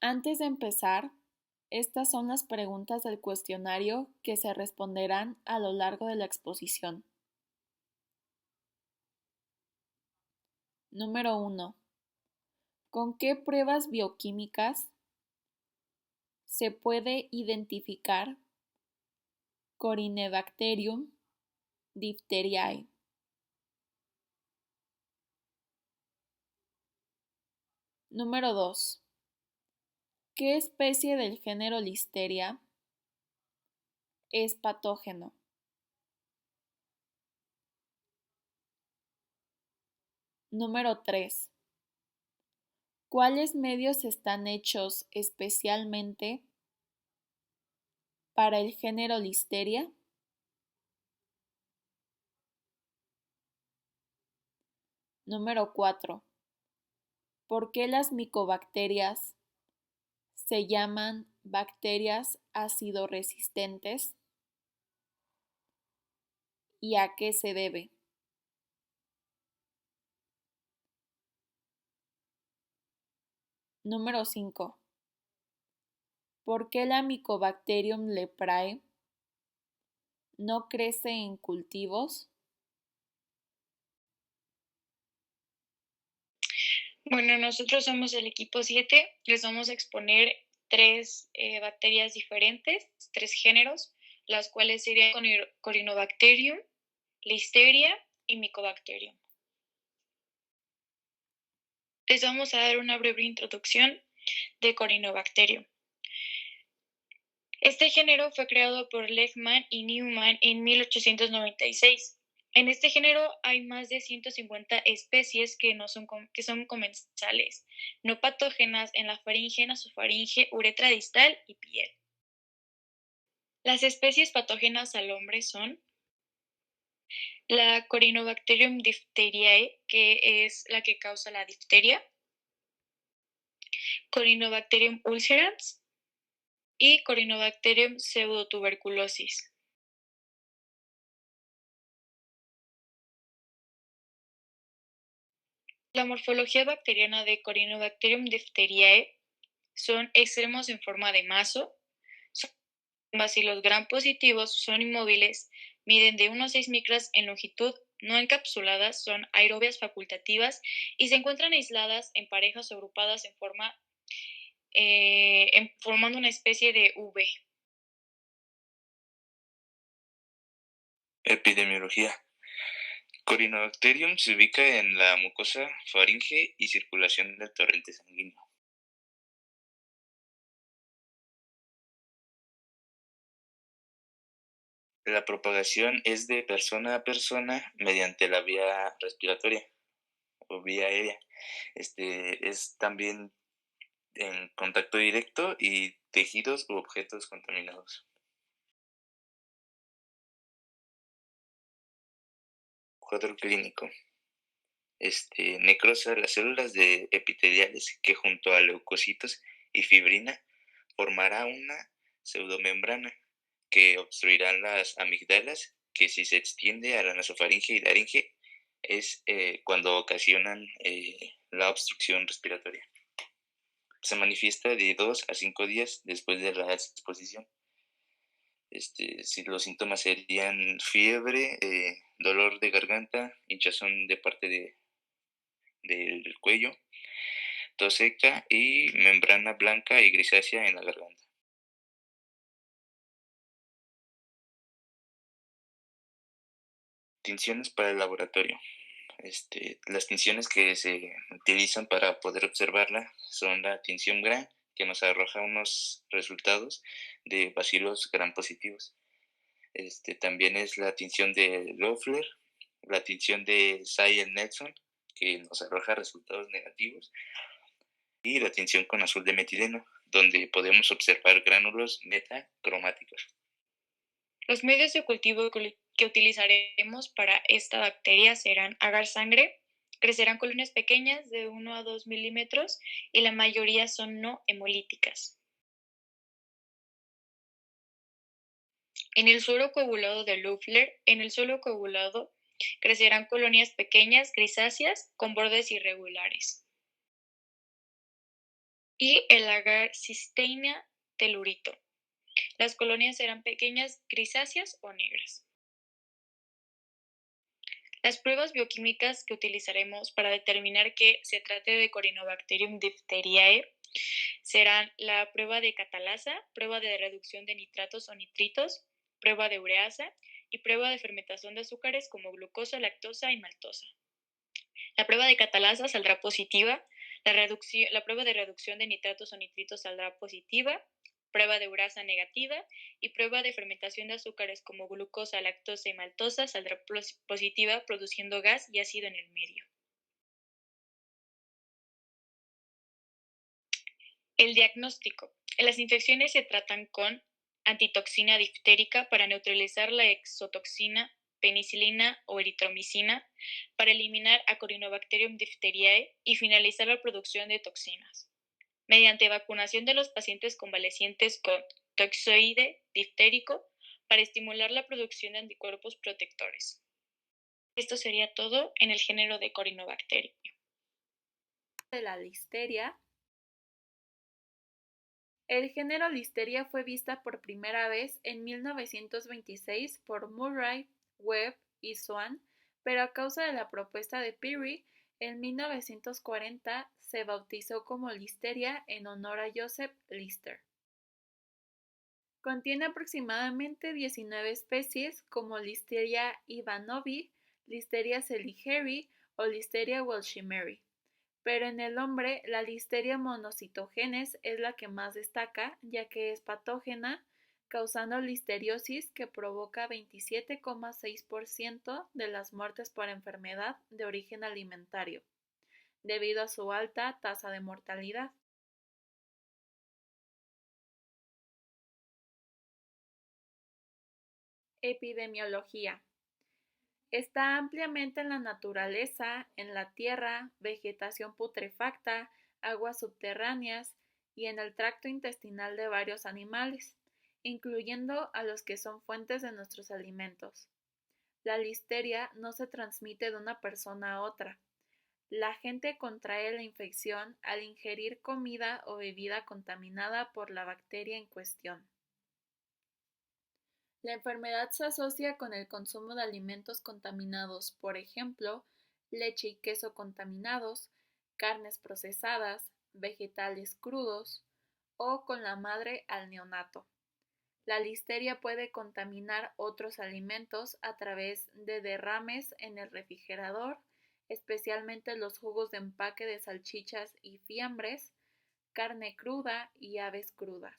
Antes de empezar, estas son las preguntas del cuestionario que se responderán a lo largo de la exposición. Número 1. ¿Con qué pruebas bioquímicas se puede identificar Corynebacterium diphtheriae? Número 2. ¿Qué especie del género Listeria es patógeno? Número 3. ¿Cuáles medios están hechos especialmente para el género Listeria? Número 4. ¿Por qué las micobacterias se llaman bacterias ácido-resistentes? ¿Y a qué se debe? Número 5. ¿Por qué la Mycobacterium leprae no crece en cultivos? Bueno, nosotros somos el equipo 7. Les vamos a exponer tres bacterias diferentes, tres géneros, las cuales serían Corynebacterium, Listeria y Mycobacterium. Les vamos a dar una breve introducción de Corynebacterium. Este género fue creado por Lehmann y Newman en 1896. En este género hay más de 150 especies que son comensales, no patógenas en la faringe, nasofaringe, uretra distal y piel. Las especies patógenas al hombre son la Corynebacterium diphtheriae, que es la que causa la difteria, Corynebacterium ulcerans y Corynebacterium pseudotuberculosis. La morfología bacteriana de Corynebacterium diphtheriae son extremos en forma de mazo, son bacilos gram positivos, son inmóviles, miden de 1 a 6 micras en longitud, no encapsuladas, son aerobias facultativas y se encuentran aisladas en parejas o agrupadas formando una especie de V. Epidemiología. Corynebacterium se ubica en la mucosa faringe y circulación del torrente sanguíneo. La propagación es de persona a persona mediante la vía respiratoria o vía aérea. Es también en contacto directo y tejidos u objetos contaminados. Cuadro clínico. Necrosa las células epiteliales que junto a leucocitos y fibrina formará una pseudomembrana que obstruirá las amígdalas, que si se extiende a la nasofaringe y laringe es cuando ocasionan la obstrucción respiratoria. Se manifiesta de 2 a 5 días después de la exposición. Si los síntomas serían fiebre, dolor de garganta, hinchazón de parte del cuello, tos seca y membrana blanca y grisácea en la garganta. Tinciones para el laboratorio. Las tinciones que se utilizan para poder observarla son la tinción Gram, que nos arroja unos resultados de bacilos gram positivos. También es la tinción de Loeffler, la tinción de Sayel-Nelson, que nos arroja resultados negativos, y la tinción con azul de metileno, donde podemos observar gránulos metacromáticos. Los medios de cultivo que utilizaremos para esta bacteria serán agar sangre, crecerán colonias pequeñas de 1 a 2 milímetros y la mayoría son no hemolíticas. En el suelo coagulado de Loeffler, en el suelo coagulado crecerán colonias pequeñas grisáceas con bordes irregulares. y el agar Cystinia tellurito. Las colonias eran pequeñas, grisáceas o negras. Las pruebas bioquímicas que utilizaremos para determinar que se trate de Corynebacterium diphtheriae serán la prueba de catalasa, prueba de reducción de nitratos o nitritos, prueba de ureasa y prueba de fermentación de azúcares como glucosa, lactosa y maltosa. La prueba de catalasa saldrá positiva, la prueba de reducción de nitratos o nitritos saldrá positiva, prueba de ureasa negativa y prueba de fermentación de azúcares como glucosa, lactosa y maltosa saldrá positiva, produciendo gas y ácido en el medio. El diagnóstico. Las infecciones se tratan con antitoxina diftérica para neutralizar la exotoxina, penicilina o eritromicina para eliminar a Corynebacterium diphtheriae y finalizar la producción de toxinas. Mediante vacunación de los pacientes convalecientes con toxoide diftérico para estimular la producción de anticuerpos protectores. Esto sería todo en el género de Corynebacterium. De la listeria. El género Listeria fue vista por primera vez en 1926 por Murray, Webb y Swan, pero a causa de la propuesta de Peary, en 1940 se bautizó como Listeria en honor a Joseph Lister. Contiene aproximadamente 19 especies como Listeria ivanovi, Listeria seligeri o Listeria welchimeri. Pero en el hombre, la Listeria monocytogenes es la que más destaca, ya que es patógena, causando listeriosis que provoca 27,6% de las muertes por enfermedad de origen alimentario, debido a su alta tasa de mortalidad. Epidemiología. Está ampliamente en la naturaleza, en la tierra, vegetación putrefacta, aguas subterráneas y en el tracto intestinal de varios animales, incluyendo a los que son fuentes de nuestros alimentos. La listeria no se transmite de una persona a otra. La gente contrae la infección al ingerir comida o bebida contaminada por la bacteria en cuestión. La enfermedad se asocia con el consumo de alimentos contaminados, por ejemplo, leche y queso contaminados, carnes procesadas, vegetales crudos o con la madre al neonato. La listeria puede contaminar otros alimentos a través de derrames en el refrigerador, especialmente los jugos de empaque de salchichas y fiambres, carne cruda y aves crudas.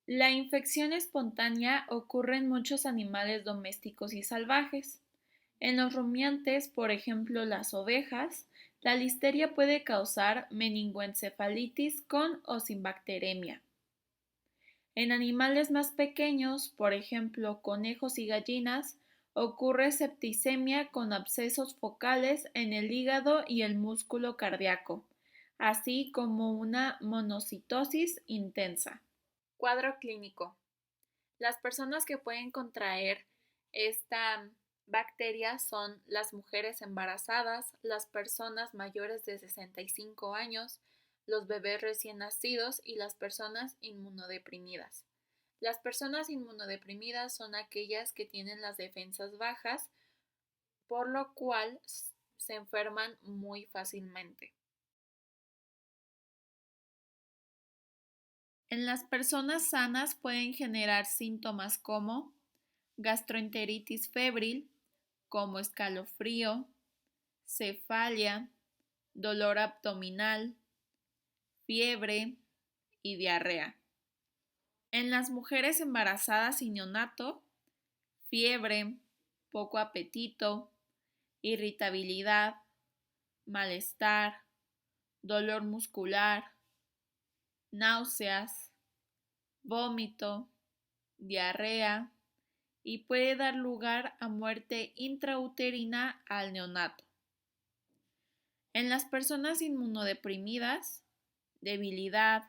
La infección espontánea ocurre en muchos animales domésticos y salvajes. En los rumiantes, por ejemplo las ovejas, la listeria puede causar meningoencefalitis con o sin bacteremia. En animales más pequeños, por ejemplo conejos y gallinas, ocurre septicemia con abscesos focales en el hígado y el músculo cardíaco, así como una monocitosis intensa. Cuadro clínico. Las personas que pueden contraer esta bacteria son las mujeres embarazadas, las personas mayores de 65 años, los bebés recién nacidos y las personas inmunodeprimidas. Las personas inmunodeprimidas son aquellas que tienen las defensas bajas, por lo cual se enferman muy fácilmente. En las personas sanas pueden generar síntomas como gastroenteritis febril, como escalofrío, cefalia, dolor abdominal, fiebre y diarrea. En las mujeres embarazadas y neonato, fiebre, poco apetito, irritabilidad, malestar, dolor muscular, náuseas, vómito, diarrea y puede dar lugar a muerte intrauterina al neonato. En las personas inmunodeprimidas, debilidad,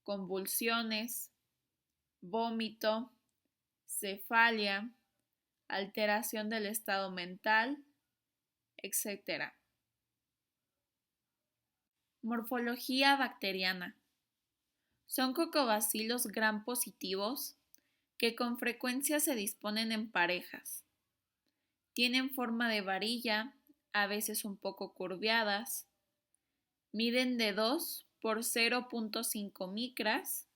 convulsiones, vómito, cefalia, alteración del estado mental, etc. Morfología bacteriana. Son cocobacilos gram positivos que con frecuencia se disponen en parejas. Tienen forma de varilla, a veces un poco curviadas. Miden de 2 por 0.5 micras.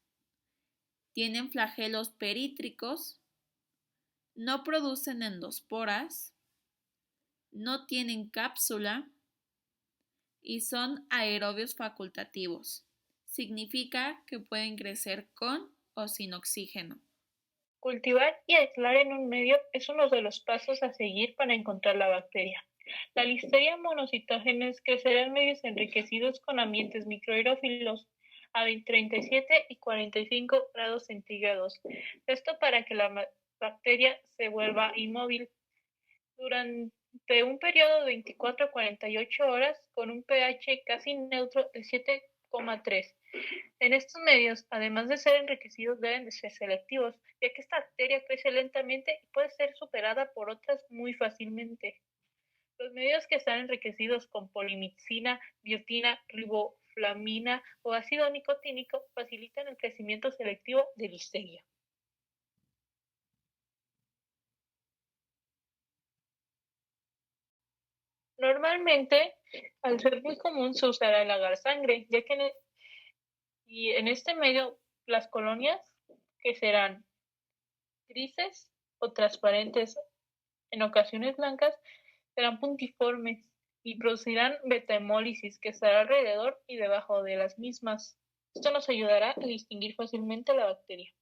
Tienen flagelos perítricos. No producen endosporas. No tienen cápsula y son aerobios facultativos. Significa que pueden crecer con o sin oxígeno. Cultivar y aislar en un medio es uno de los pasos a seguir para encontrar la bacteria. La Listeria monocytogenes crecerá en medios enriquecidos con ambientes microaerófilos a 37 y 45 grados centígrados. Esto para que la bacteria se vuelva inmóvil durante un periodo de 24 a 48 horas con un pH casi neutro de 7,3. En estos medios, además de ser enriquecidos, deben de ser selectivos, ya que esta bacteria crece lentamente y puede ser superada por otras muy fácilmente. Los medios que están enriquecidos con polimixina, biotina, riboflavina o ácido nicotínico facilitan el crecimiento selectivo de Listeria. Normalmente, al ser muy común, se usará el agar sangre, ya que en este medio las colonias que serán grises o transparentes, en ocasiones blancas, serán puntiformes y producirán beta-hemólisis que estará alrededor y debajo de las mismas. Esto nos ayudará a distinguir fácilmente la bacteria.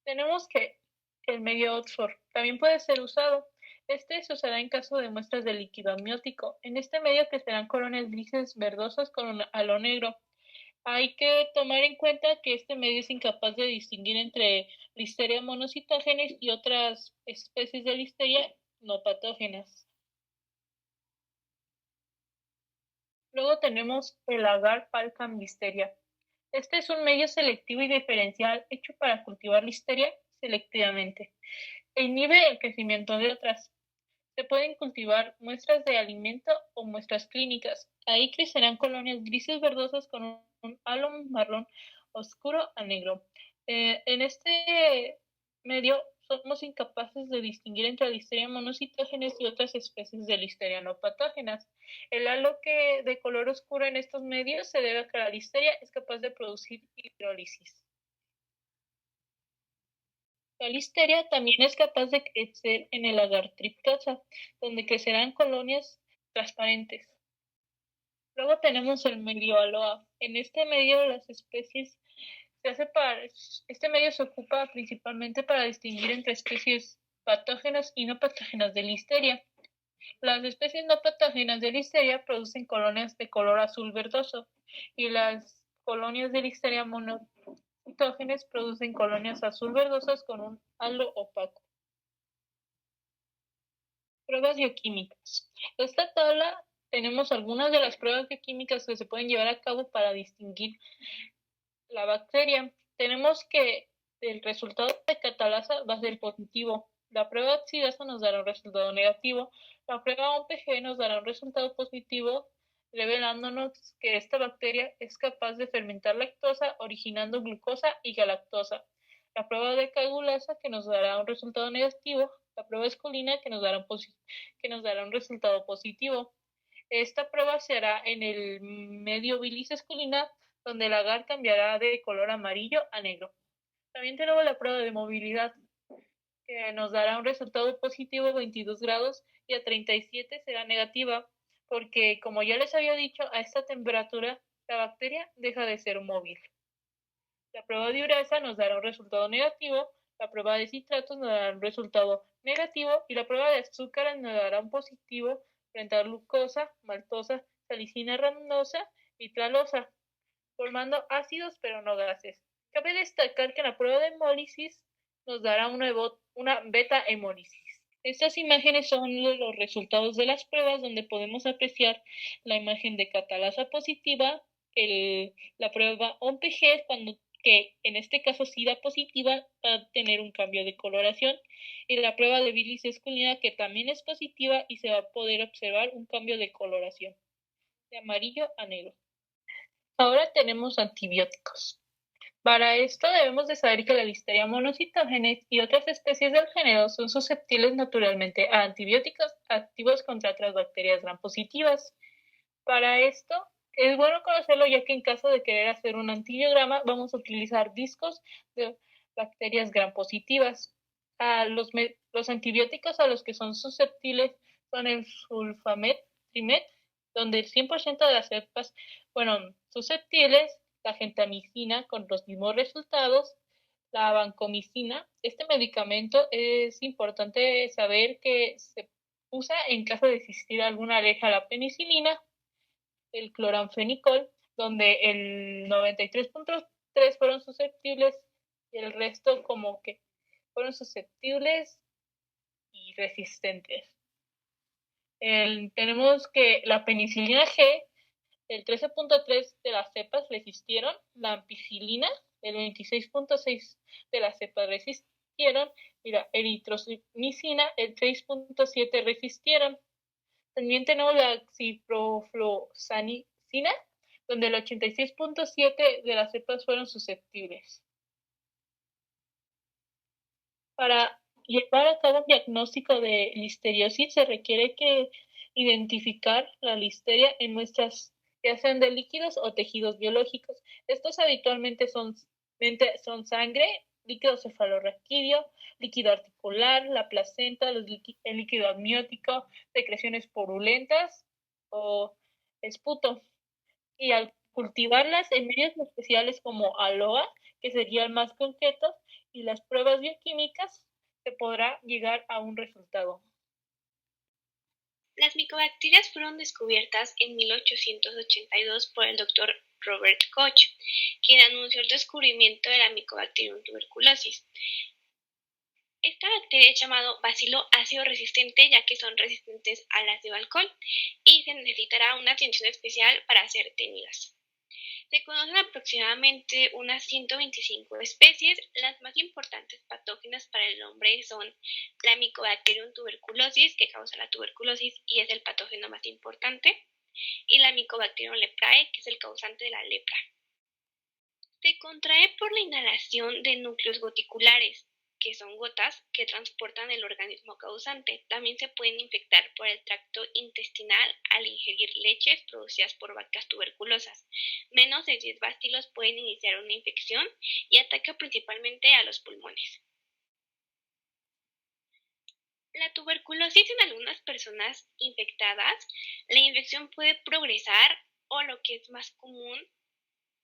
Tenemos que el medio Oxford también puede ser usado. Este se usará en caso de muestras de líquido amniótico. En este medio que serán colonias grises verdosas con un halo negro. Hay que tomar en cuenta que este medio es incapaz de distinguir entre Listeria monocytogenes y otras especies de Listeria no patógenas. Luego tenemos el agar Falcam Listeria. Este es un medio selectivo y diferencial hecho para cultivar Listeria selectivamente. E inhibe el crecimiento de otras. Se pueden cultivar muestras de alimento o muestras clínicas. Ahí crecerán colonias grises verdosas con un halo marrón oscuro a negro. En este medio somos incapaces de distinguir entre Listeria monocytogenes y otras especies de Listeria no patógenas. El halo de color oscuro en estos medios se debe a que la Listeria es capaz de producir hidrólisis. La Listeria también es capaz de crecer en el agar triptosa, donde crecerán colonias transparentes. Luego tenemos el medio Aloha. En este medio las especies este medio se ocupa principalmente para distinguir entre especies patógenas y no patógenas de Listeria. Las especies no patógenas de Listeria producen colonias de color azul verdoso y las colonias de Listeria monocytogenes producen colonias azul verdosas con un halo opaco. Pruebas bioquímicas. En esta tabla tenemos algunas de las pruebas bioquímicas que se pueden llevar a cabo para distinguir la bacteria. Tenemos que el resultado de catalasa va a ser positivo. La prueba oxidasa nos dará un resultado negativo. La prueba OPG nos dará un resultado positivo, revelándonos que esta bacteria es capaz de fermentar lactosa, originando glucosa y galactosa. La prueba de coagulasa que nos dará un resultado negativo. La prueba escolina que nos dará un resultado positivo. Esta prueba se hará en el medio bilis escolina, donde el agar cambiará de color amarillo a negro. También tenemos la prueba de movilidad, que nos dará un resultado positivo a 22 grados y a 37 será negativa, porque como ya les había dicho, a esta temperatura la bacteria deja de ser móvil. La prueba de urasa nos dará un resultado negativo, la prueba de citratos nos dará un resultado negativo y la prueba de azúcar nos dará un positivo frente a glucosa, maltosa, salicina rhamnosa y tralosa, formando ácidos pero no gases. Cabe destacar que en la prueba de hemólisis nos dará una beta-hemólisis. Estas imágenes son los resultados de las pruebas donde podemos apreciar la imagen de catalasa positiva, la prueba OPG, que en este caso sí da positiva, va a tener un cambio de coloración, y la prueba de bilis escolina, que también es positiva y se va a poder observar un cambio de coloración, de amarillo a negro. Ahora tenemos antibióticos. Para esto debemos de saber que la Listeria monocytogenes y otras especies del género son susceptibles naturalmente a antibióticos activos contra otras bacterias gram positivas. Para esto es bueno conocerlo, ya que en caso de querer hacer un antibiograma vamos a utilizar discos de bacterias gram positivas. Los antibióticos a los que son susceptibles son el sulfamet, trimet, donde el 100% de las cepas fueron susceptibles, la gentamicina con los mismos resultados, la vancomicina. Este medicamento es importante saber que se usa en caso de existir alguna alergia a la penicilina, el cloranfenicol, donde el 93.3 fueron susceptibles y el resto como que fueron susceptibles y resistentes. Tenemos que la penicilina G, el 13.3 de las cepas resistieron, la ampicilina, el 26.6 de las cepas resistieron, y la eritromicina, el 6.7 resistieron. También tenemos la ciprofloxacina, donde el 86.7 de las cepas fueron susceptibles. Para llevar a cabo un diagnóstico de listeriosis se requiere identificar la listeria en muestras ya sean de líquidos o tejidos biológicos. Estos habitualmente son sangre, líquido cefalorraquídeo, líquido articular, la placenta, el líquido amniótico, secreciones purulentas o esputo. Y al cultivarlas en medios especiales como ALOA, que sería el más concreto, y las pruebas bioquímicas, se podrá llegar a un resultado. Las micobacterias fueron descubiertas en 1882 por el Dr. Robert Koch, quien anunció el descubrimiento de la Mycobacterium tuberculosis. Esta bacteria es llamado bacilo ácido resistente, ya que son resistentes al ácido alcohol y se necesitará una atención especial para ser tenidas. Se conocen aproximadamente unas 125 especies. Las más importantes patógenas para el hombre son la Mycobacterium tuberculosis, que causa la tuberculosis y es el patógeno más importante, y la Mycobacterium leprae, que es el causante de la lepra. Se contrae por la inhalación de núcleos goticulares, que son gotas que transportan el organismo causante. También se pueden infectar por el tracto intestinal al ingerir leches producidas por vacas tuberculosas. Menos de 10 bacilos pueden iniciar una infección y ataca principalmente a los pulmones. La tuberculosis en algunas personas infectadas, la infección puede progresar o lo que es más común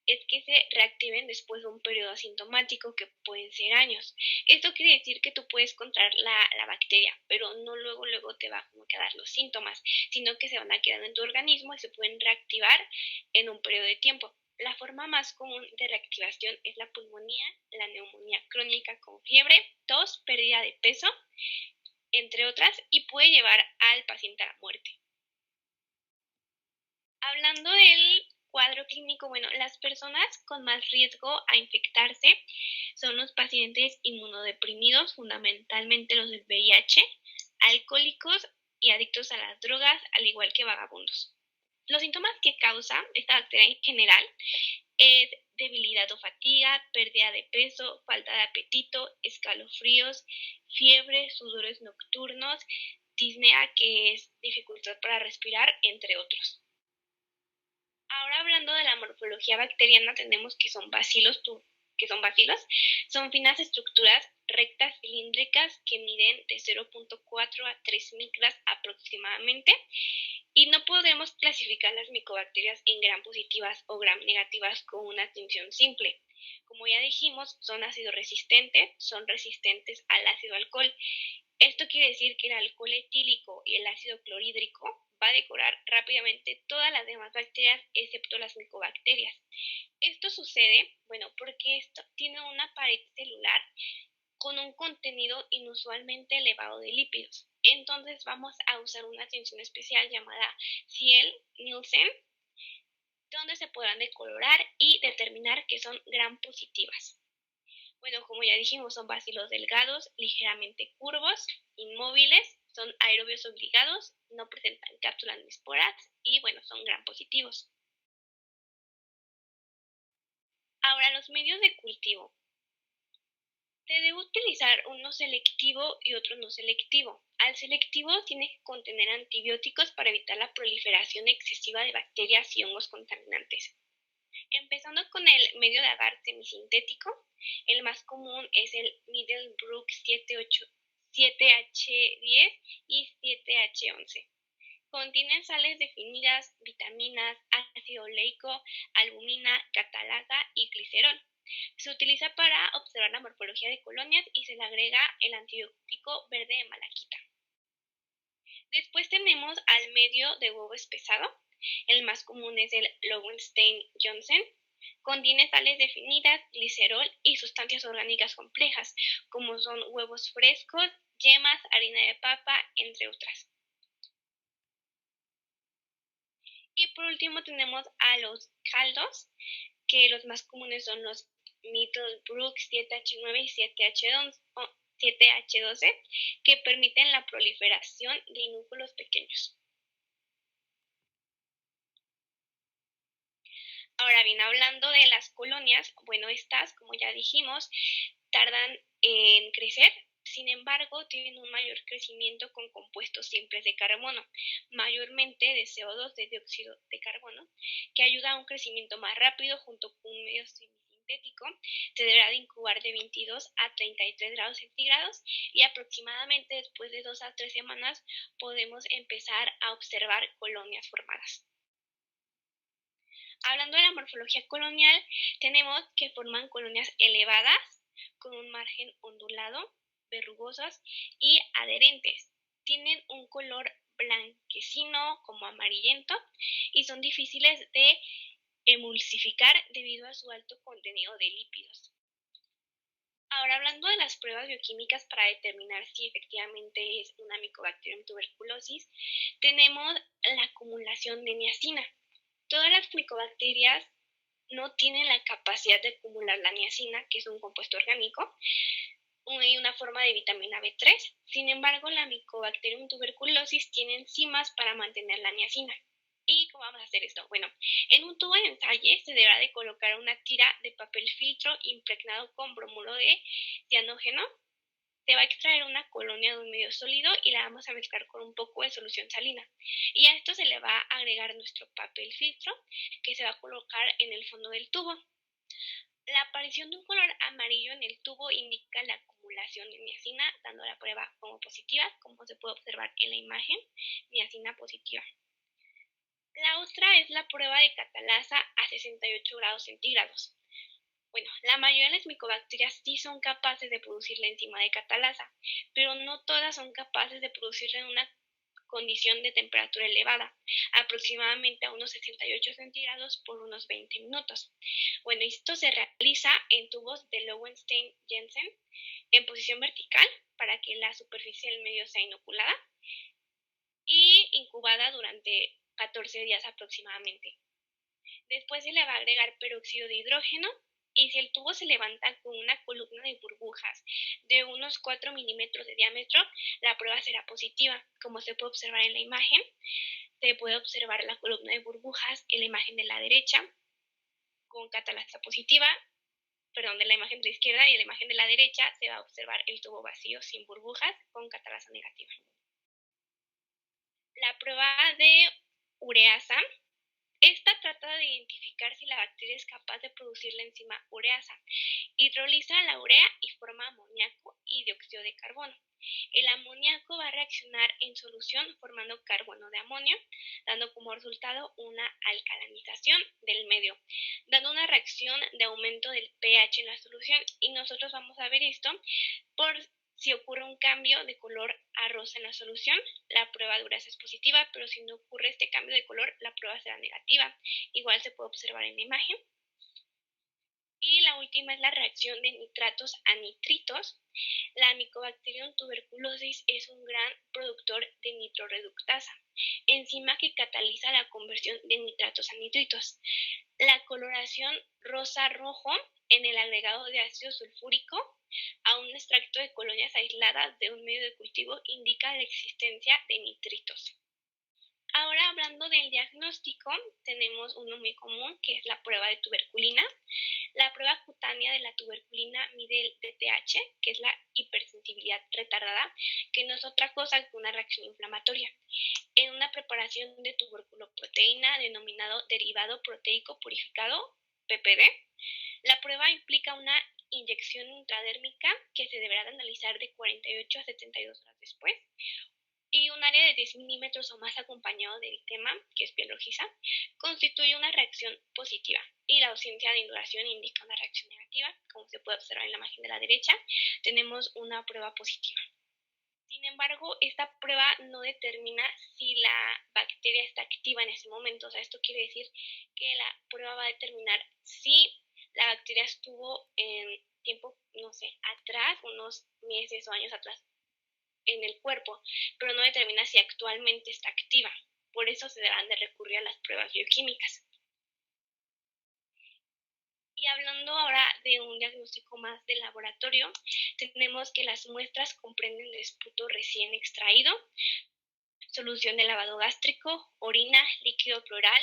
es que se reactiven después de un periodo asintomático que pueden ser años. Esto quiere decir que tú puedes contraer la bacteria, pero no luego te va a dar los síntomas, sino que se van a quedar en tu organismo y se pueden reactivar en un periodo de tiempo. La forma más común de reactivación es la pulmonía, la neumonía crónica con fiebre, tos, pérdida de peso, entre otras, y puede llevar al paciente a la muerte. Hablando del cuadro clínico, las personas con más riesgo a infectarse son los pacientes inmunodeprimidos, fundamentalmente los del VIH, alcohólicos y adictos a las drogas, al igual que vagabundos. Los síntomas que causa esta bacteria en general es debilidad o fatiga, pérdida de peso, falta de apetito, escalofríos, fiebre, sudores nocturnos, disnea, que es dificultad para respirar, entre otros. Ahora hablando de la morfología bacteriana, tenemos que son bacilos, son finas estructuras rectas cilíndricas que miden de 0.4 a 3 micras aproximadamente, y no podemos clasificar las micobacterias en gram positivas o gram negativas con una distinción simple. Como ya dijimos, son ácido resistentes, son resistentes al ácido alcohol. Esto quiere decir que el alcohol etílico y el ácido clorhídrico va a devorar rápidamente todas las demás bacterias excepto las micobacterias. Esto sucede, porque esto tiene una pared celular con un contenido inusualmente elevado de lípidos. Entonces vamos a usar una atención especial llamada Thiel-Nielsen, donde se podrán decolorar y determinar que son gram positivas. Como ya dijimos, son bacilos delgados, ligeramente curvos, inmóviles, son aerobios obligados, no presentan cápsulas ni esporas y son gram positivos. los medios de cultivo. Se debe utilizar uno selectivo y otro no selectivo. Al selectivo tiene que contener antibióticos para evitar la proliferación excesiva de bacterias y hongos contaminantes. Empezando con el medio de agar semisintético, el más común es el Middlebrook 7H10 y 7H11. Contienen sales definidas, vitaminas, ácido oleico, albumina, catalasa y glicerol. Se utiliza para observar la morfología de colonias y se le agrega el antibiótico verde de malaquita. Después tenemos al medio de huevo espesado. El más común es el Lowenstein-Janssen. Contiene sales definidas, glicerol y sustancias orgánicas complejas, como son huevos frescos, yemas, harina de papa, entre otras. Y por último tenemos a los caldos, que los más comunes son los Middlebrook 7H9 y 7H12, que permiten la proliferación de inúculos pequeños. Ahora bien, hablando de las colonias, bueno, estas, como ya dijimos, tardan en crecer. Sin embargo, tienen un mayor crecimiento con compuestos simples de carbono, mayormente de CO2, de dióxido de carbono, que ayuda a un crecimiento más rápido junto con un medio semisintético. Se deberá de incubar de 22 a 33 grados centígrados y aproximadamente después de 2 a 3 semanas podemos empezar a observar colonias formadas. Hablando de la morfología colonial, tenemos que forman colonias elevadas con un margen ondulado, verrugosas y adherentes. Tienen un color blanquecino como amarillento y son difíciles de emulsificar debido a su alto contenido de lípidos. Ahora, hablando de las pruebas bioquímicas para determinar si efectivamente es una Mycobacterium tuberculosis, tenemos la acumulación de niacina. Todas las micobacterias no tienen la capacidad de acumular la niacina, que es un compuesto orgánico, y una forma de vitamina B3. Sin embargo, la Mycobacterium tuberculosis tiene enzimas para mantener la niacina. ¿Y cómo vamos a hacer esto? Bueno, en un tubo de ensayo se deberá de colocar una tira de papel filtro impregnado con bromuro de cianógeno. Se va a extraer una colonia de un medio sólido y la vamos a mezclar con un poco de solución salina. Y a esto se le va a agregar nuestro papel filtro que se va a colocar en el fondo del tubo. La aparición de un color amarillo en el tubo indica la acumulación de niacina, dando la prueba como positiva, como se puede observar en la imagen, niacina positiva. La otra es la prueba de catalasa a 68 grados centígrados. Bueno, la mayoría de las micobacterias sí son capaces de producir la enzima de catalasa, pero no todas son capaces de producirla en una condición de temperatura elevada, aproximadamente a unos 68 centígrados por unos 20 minutos. Bueno, esto se realiza en tubos de Lowenstein-Janssen en posición vertical para que la superficie del medio sea inoculada y incubada durante 14 días aproximadamente. Después se le va a agregar peróxido de hidrógeno y si el tubo se levanta con una columna de burbujas de unos 4 milímetros de diámetro, la prueba será positiva. Como se puede observar en la imagen, se puede observar la columna de burbujas en la imagen de la derecha con catalasa positiva, de la imagen de la izquierda, y en la imagen de la derecha se va a observar el tubo vacío sin burbujas con catalasa negativa. La prueba de ureasa. Esta trata de identificar si la bacteria es capaz de producir la enzima ureasa. Hidroliza la urea y forma amoníaco y dióxido de carbono. El amoníaco va a reaccionar en solución formando carbono de amonio, dando como resultado una alcalinización del medio, dando una reacción de aumento del pH en la solución, y nosotros vamos a ver esto por si ocurre un cambio de color a rosa en la solución, la prueba de ureasa es positiva, pero si no ocurre este cambio de color, la prueba será negativa. Igual se puede observar en la imagen. Y la última es la reacción de nitratos a nitritos. La Mycobacterium tuberculosis es un gran productor de nitroreductasa, enzima que cataliza la conversión de nitratos a nitritos. La coloración rosa-rojo en el agregado de ácido sulfúrico a un extracto de colonias aisladas de un medio de cultivo indica la existencia de nitritos. Ahora, hablando del diagnóstico, tenemos uno muy común, que es la prueba de tuberculina. La prueba cutánea de la tuberculina mide el TTH, que es la hipersensibilidad retardada, que no es otra cosa que una reacción inflamatoria, en una preparación de tuberculoproteína denominado derivado proteico purificado, PPD. La prueba implica una inyección intradérmica que se deberá de analizar de 48 a 72 horas después, y un área de 10 milímetros o más acompañado de eritema, que es piel rojiza, constituye una reacción positiva, y la ausencia de induración indica una reacción negativa. Como se puede observar en la imagen de la derecha, tenemos una prueba positiva. Sin embargo, esta prueba no determina si la bacteria está activa en ese momento. O sea, esto quiere decir que la prueba va a determinar si la bacteria estuvo en tiempo, no sé, atrás, unos meses o años atrás, en el cuerpo, pero no determina si actualmente está activa. Por eso se deberán de recurrir a las pruebas bioquímicas. Y hablando ahora de un diagnóstico más de laboratorio, tenemos que las muestras comprenden de esputo recién extraído, solución de lavado gástrico, orina, líquido pleural,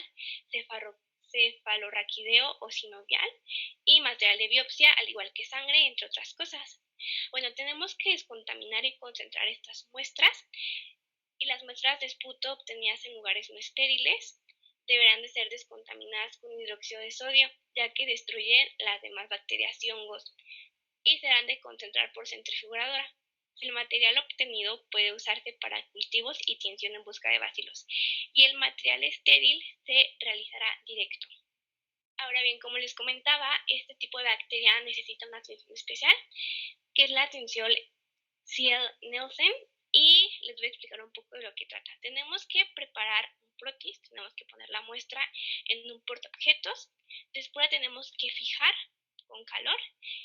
cefalorraquídeo o sinovial y material de biopsia, al igual que sangre, entre otras cosas. Bueno, tenemos que descontaminar y concentrar estas muestras, y las muestras de esputo obtenidas en lugares no estériles deberán de ser descontaminadas con hidróxido de sodio, ya que destruyen las demás bacterias y hongos, y se han de concentrar por centrifugadora. El material obtenido puede usarse para cultivos y tinción en busca de bacilos, y el material estéril se realizará directo. Ahora bien, como les comentaba, este tipo de bacteria necesita una atención especial, que es la atención Ciel-Nielsen, y les voy a explicar un poco de lo que trata. Tenemos que preparar un protis, tenemos que poner la muestra en un portaobjetos, después la tenemos que fijar con calor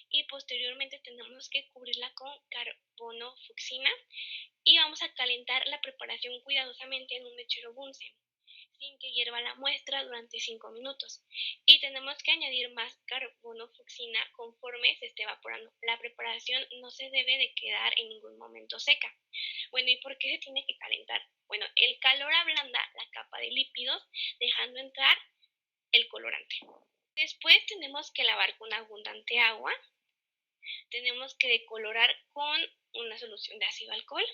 y posteriormente tenemos que cubrirla con carbono fucsina, y vamos a calentar la preparación cuidadosamente en un mechero Bunsen sin que hierva la muestra durante 5 minutos, y tenemos que añadir más carbono fucsina conforme se esté evaporando. La preparación no se debe de quedar en ningún momento seca. Bueno, ¿y por qué se tiene que calentar? Bueno, el calor ablanda la capa de lípidos, dejando entrar el colorante. Después tenemos que lavar con abundante agua, tenemos que decolorar con una solución de ácido alcohol,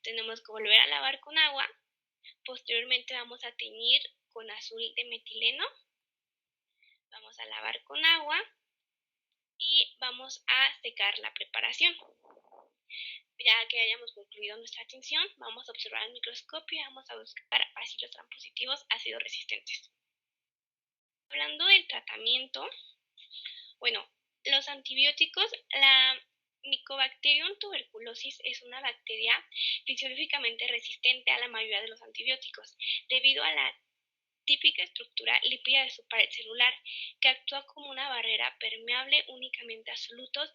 tenemos que volver a lavar con agua, posteriormente vamos a teñir con azul de metileno, vamos a lavar con agua y vamos a secar la preparación. Ya que hayamos concluido nuestra tinción, vamos a observar el microscopio y vamos a buscar bacilos grampositivos ácido resistentes. Hablando del tratamiento, bueno, los antibióticos, la Mycobacterium tuberculosis es una bacteria fisiológicamente resistente a la mayoría de los antibióticos, debido a la típica estructura lípida de su pared celular, que actúa como una barrera permeable únicamente a solutos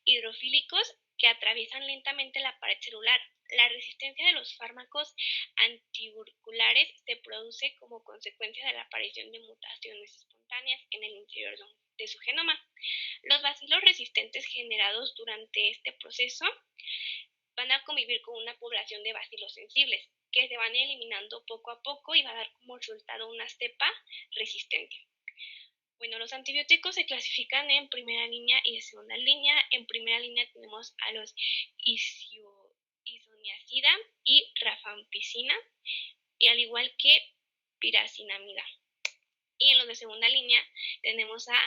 hidrofílicos que atraviesan lentamente la pared celular. La resistencia de los fármacos antiburculares se produce como consecuencia de la aparición de mutaciones espontáneas en el interior de su genoma. Los bacilos resistentes generados durante este proceso van a convivir con una población de bacilos sensibles, que se van eliminando poco a poco y va a dar como resultado una cepa resistente. Bueno, los antibióticos se clasifican en primera línea y de segunda línea. En primera línea tenemos a los isoniazida y rafampicina, y al igual que piracinamida. Y en los de segunda línea tenemos a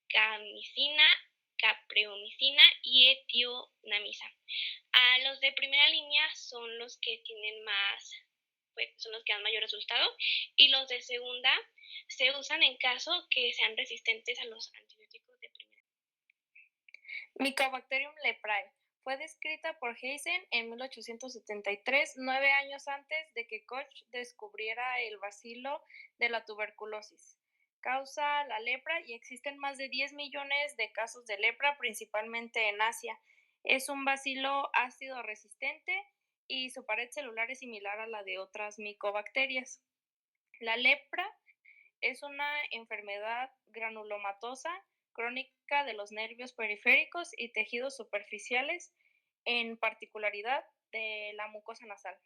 camicina, capreomicina y etionamisa. A los de primera línea son los que tienen son los que dan mayor resultado, y los de segunda se usan en caso que sean resistentes a los antibióticos de primera. Mycobacterium leprae fue descrita por Haysen en 1873, 9 años antes de que Koch descubriera el bacilo de la tuberculosis. Causa la lepra y existen más de 10 millones de casos de lepra, principalmente en Asia. Es un bacilo ácido resistente y su pared celular es similar a la de otras micobacterias. La lepra es una enfermedad granulomatosa crónica de los nervios periféricos y tejidos superficiales, en particularidad de la mucosa nasal.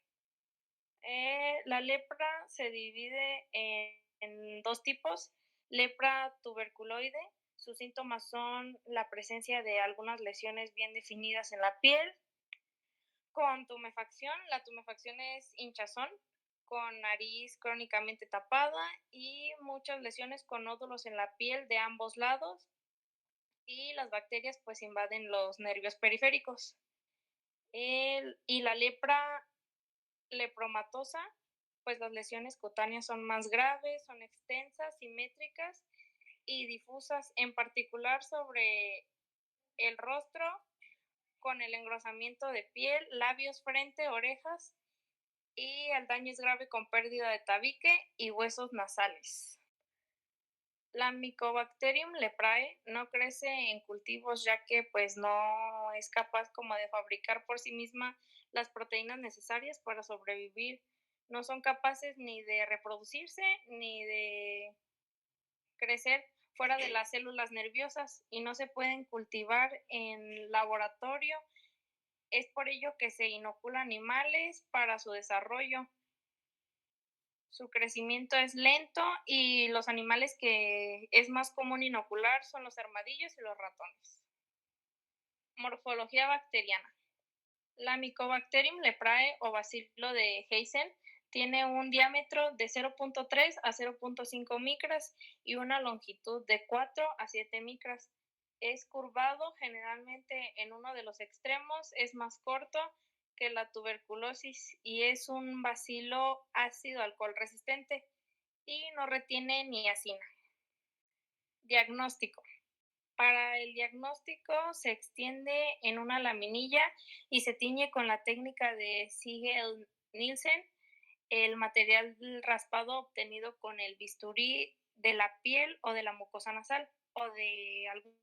La lepra se divide en dos tipos: lepra tuberculoide. Sus síntomas son la presencia de algunas lesiones bien definidas en la piel, con tumefacción. La tumefacción es hinchazón, con nariz crónicamente tapada y muchas lesiones con nódulos en la piel de ambos lados, y las bacterias pues invaden los nervios periféricos. Y la lepra lepromatosa, pues las lesiones cutáneas son más graves, son extensas, simétricas y difusas, en particular sobre el rostro, con el engrosamiento de piel, labios, frente, orejas, y el daño es grave con pérdida de tabique y huesos nasales. La Mycobacterium leprae no crece en cultivos, ya que pues no es capaz como de fabricar por sí misma las proteínas necesarias para sobrevivir. No son capaces ni de reproducirse ni de crecer fuera de las células nerviosas y no se pueden cultivar en laboratorio. Es por ello que se inocula animales para su desarrollo. Su crecimiento es lento y los animales que es más común inocular son los armadillos y los ratones. Morfología bacteriana. La Mycobacterium leprae o bacilo de Heisen tiene un diámetro de 0.3 a 0.5 micras y una longitud de 4 a 7 micras. Es curvado generalmente en uno de los extremos, es más corto que la tuberculosis y es un bacilo ácido alcohol resistente y no retiene niacina. Diagnóstico. Para el diagnóstico se extiende en una laminilla y se tiñe con la técnica de Siegel-Nielsen el material raspado obtenido con el bisturí de la piel o de la mucosa nasal o de algún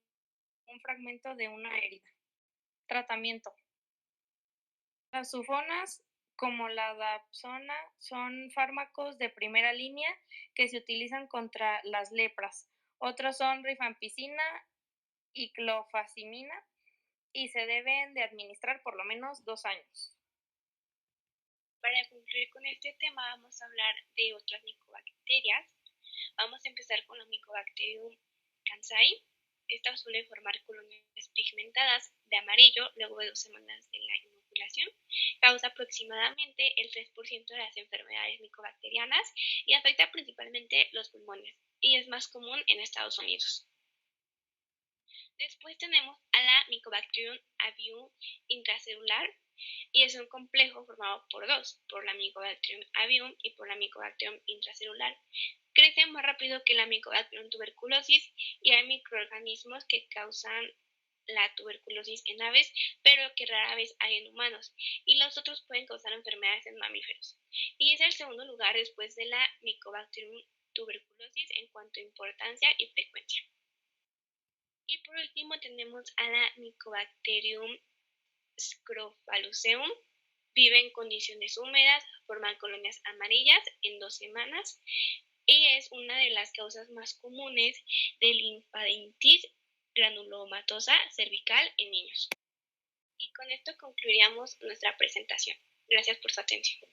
fragmento de una herida. Tratamiento. Las sulfonas, como la dapsona, son fármacos de primera línea que se utilizan contra las lepras. Otros son rifampicina y clofazimina y se deben de administrar por lo menos 2 años. Para concluir con este tema vamos a hablar de otras micobacterias. Vamos a empezar con la Mycobacterium kansai. Esta suele formar colonias pigmentadas de amarillo luego de 2 semanas de la inoculación. Causa aproximadamente el 3% de las enfermedades micobacterianas y afecta principalmente los pulmones y es más común en Estados Unidos. Después tenemos a la Mycobacterium avium intracelular y es un complejo formado por dos, por la Mycobacterium avium y por la Mycobacterium intracelular. Crece más rápido que la Mycobacterium tuberculosis y hay microorganismos que causan la tuberculosis en aves, pero que rara vez hay en humanos, y los otros pueden causar enfermedades en mamíferos. Y es el segundo lugar después de la Mycobacterium tuberculosis en cuanto a importancia y frecuencia. Y por último tenemos a la Mycobacterium scrofaloceum. Vive en condiciones húmedas, forman colonias amarillas en 2 semanas y es una de las causas más comunes de linfadenitis granulomatosa cervical en niños. Y con esto concluiríamos nuestra presentación. Gracias por su atención.